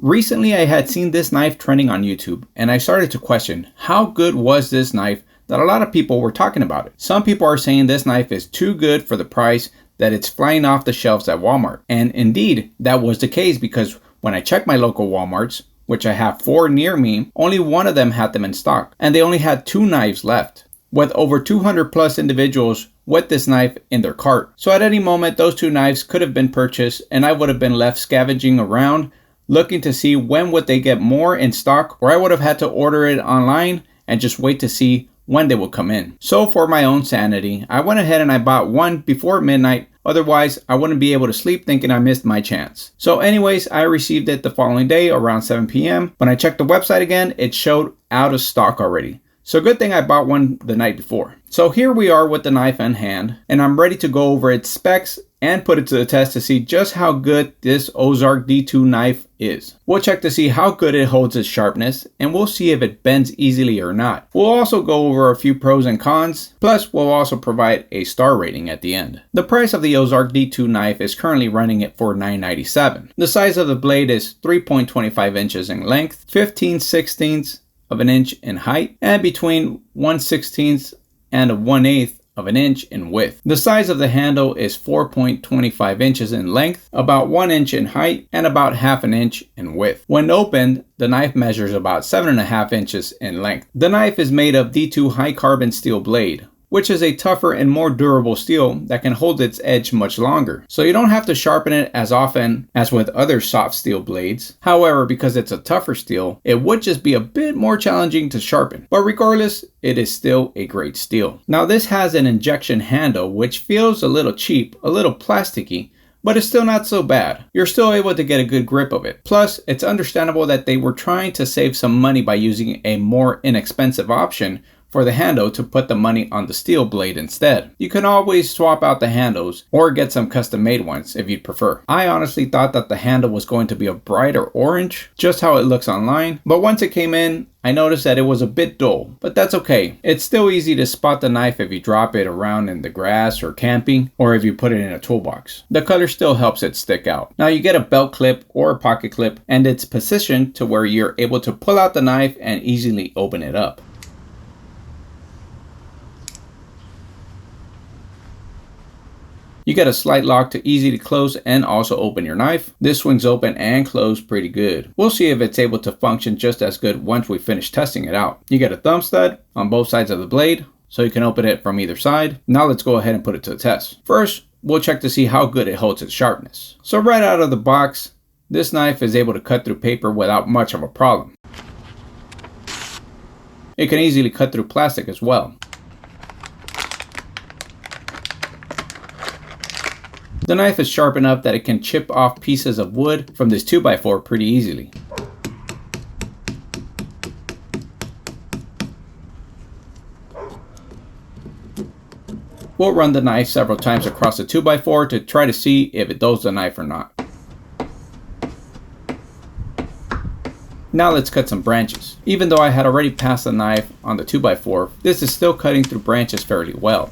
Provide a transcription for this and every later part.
Recently I had seen this knife trending on YouTube and I started to question how good was this knife that a lot of people were talking about it. Some people are saying this knife is too good for the price that it's flying off the shelves at Walmart. And indeed, that was the case because when I checked my local Walmarts, which I have 4 near me, only one of them had them in stock and they only had 2 knives left, with over 200 plus individuals with this knife in their cart. So at any moment, those 2 knives could have been purchased and I would have been left scavenging around looking to see when would they get more in stock, or I would have had to order it online and just wait to see when they will come in. So for my own sanity, I went ahead and I bought one before midnight. Otherwise, I wouldn't be able to sleep thinking I missed my chance. So anyways, I received it the following day around 7 p.m. When I checked the website again, it showed out of stock already. So good thing I bought one the night before. So here we are with the knife in hand, and I'm ready to go over its specs and put it to the test to see just how good this Ozark D2 knife is. We'll check to see how good it holds its sharpness, and we'll see if it bends easily or not. We'll also go over a few pros and cons, plus we'll also provide a star rating at the end. The price of the Ozark D2 knife is currently running it for $9.97. The size of the blade is 3.25 inches in length, 15/16 of an inch in height, and between 1/16 and 1/8 of an inch in width. The size of the handle is 4.25 inches in length, about 1 inch in height, and about 1/2 inch in width. When opened, the knife measures about 7.5 inches in length. The knife is made of D2 high carbon steel blade, which is a tougher and more durable steel that can hold its edge much longer. So you don't have to sharpen it as often as with other soft steel blades. However, because it's a tougher steel, it would just be a bit more challenging to sharpen. But regardless, it is still a great steel. Now this has an injection handle which feels a little cheap, a little plasticky, but it's still not so bad. You're still able to get a good grip of it. Plus, it's understandable that they were trying to save some money by using a more inexpensive option for the handle to put the money on the steel blade instead. You can always swap out the handles or get some custom made ones if you'd prefer. I honestly thought that the handle was going to be a brighter orange, just how it looks online, but once it came in, I noticed that it was a bit dull, but that's okay. It's still easy to spot the knife if you drop it around in the grass or camping, or if you put it in a toolbox. The color still helps it stick out. Now you get a belt clip or a pocket clip, and it's positioned to where you're able to pull out the knife and easily open it up. You get a slight lock to easy to close and also open your knife. This swings open and closed pretty good. We'll see if it's able to function just as good once we finish testing it out. You get a thumb stud on both sides of the blade, so you can open it from either side. Now let's go ahead and put it to the test. First, we'll check to see how good it holds its sharpness. So right out of the box, this knife is able to cut through paper without much of a problem. It can easily cut through plastic as well. The knife is sharp enough that it can chip off pieces of wood from this 2x4 pretty easily. We'll run the knife several times across the 2x4 to try to see if it dulls the knife or not. Now let's cut some branches. Even though I had already passed the knife on the 2x4, this is still cutting through branches fairly well.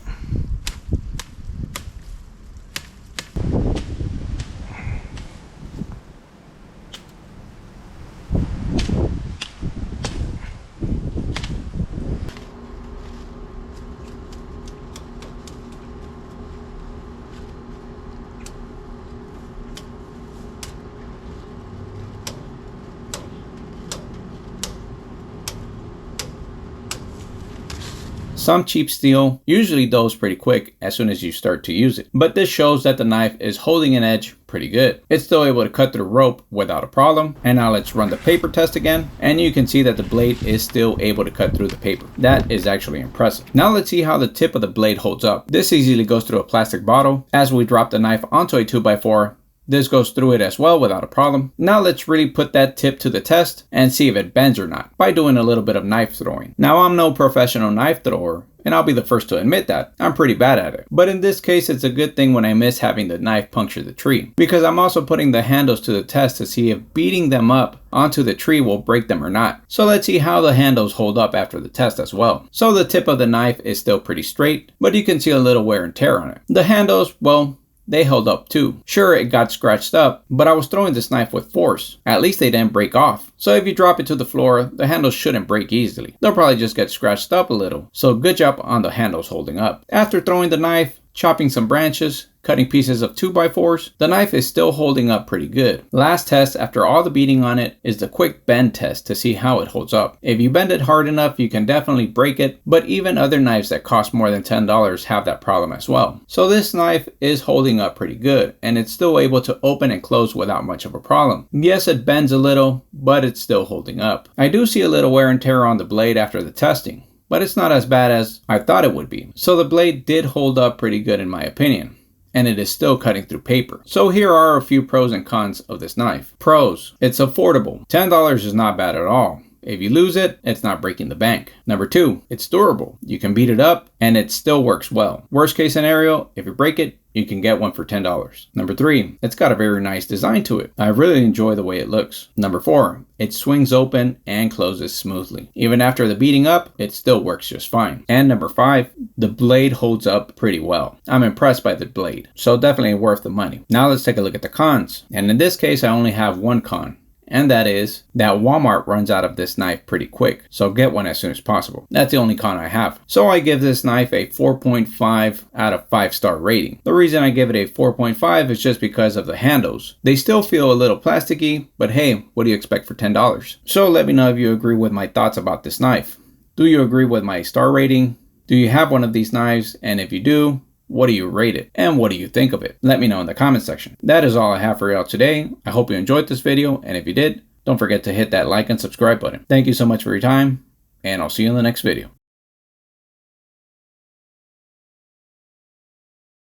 Some cheap steel usually dulls pretty quick as soon as you start to use it, but this shows that the knife is holding an edge pretty good. It's still able to cut through rope without a problem. And now let's run the paper test again, and you can see that the blade is still able to cut through the paper. That is actually impressive. Now let's see how the tip of the blade holds up. This easily goes through a plastic bottle. As we drop the knife onto a 2x4, this goes through it as well without a problem. Now let's really put that tip to the test and see if it bends or not by doing a little bit of knife throwing. Now I'm no professional knife thrower, and I'll be the first to admit that. I'm pretty bad at it. But in this case, it's a good thing when I miss having the knife puncture the tree, because I'm also putting the handles to the test to see if beating them up onto the tree will break them or not. So let's see how the handles hold up after the test as well. So the tip of the knife is still pretty straight, but you can see a little wear and tear on it. The handles, well, they held up too. Sure, it got scratched up, but I was throwing this knife with force. At least they didn't break off. So if you drop it to the floor, the handles shouldn't break easily. They'll probably just get scratched up a little. So good job on the handles holding up. After throwing the knife, chopping some branches, cutting pieces of 2x4s, the knife is still holding up pretty good. Last test after all the beating on it is the quick bend test to see how it holds up. If you bend it hard enough, you can definitely break it, but even other knives that cost more than $10 have that problem as well. So this knife is holding up pretty good, and it's still able to open and close without much of a problem. Yes, it bends a little, but it's still holding up. I do see a little wear and tear on the blade after the testing, but it's not as bad as I thought it would be. So the blade did hold up pretty good in my opinion, and it is still cutting through paper. So here are a few pros and cons of this knife. Pros: it's affordable. $10 is not bad at all. If you lose it, it's not breaking the bank. Number 2, it's durable. You can beat it up and it still works well. Worst case scenario, if you break it, you can get one for $10. Number 3, it's got a very nice design to it. I really enjoy the way it looks. Number 4, it swings open and closes smoothly. Even after the beating up, it still works just fine. And number 5, the blade holds up pretty well. I'm impressed by the blade, so definitely worth the money. Now let's take a look at the cons. And in this case, I only have one con. And that is that Walmart runs out of this knife pretty quick, so get one as soon as possible. That's the only con I have. So I give this knife a 4.5 out of 5-star rating. The reason I give it a 4.5 is just because of the handles. They still feel a little plasticky, but hey, what do you expect for $10? So let me know if you agree with my thoughts about this knife. Do you agree with my star rating? Do you have one of these knives? And if you do, what do you rate it? And what do you think of it? Let me know in the comment section. That is all I have for y'all today. I hope you enjoyed this video, and if you did, don't forget to hit that like and subscribe button. Thank you so much for your time, and I'll see you in the next video.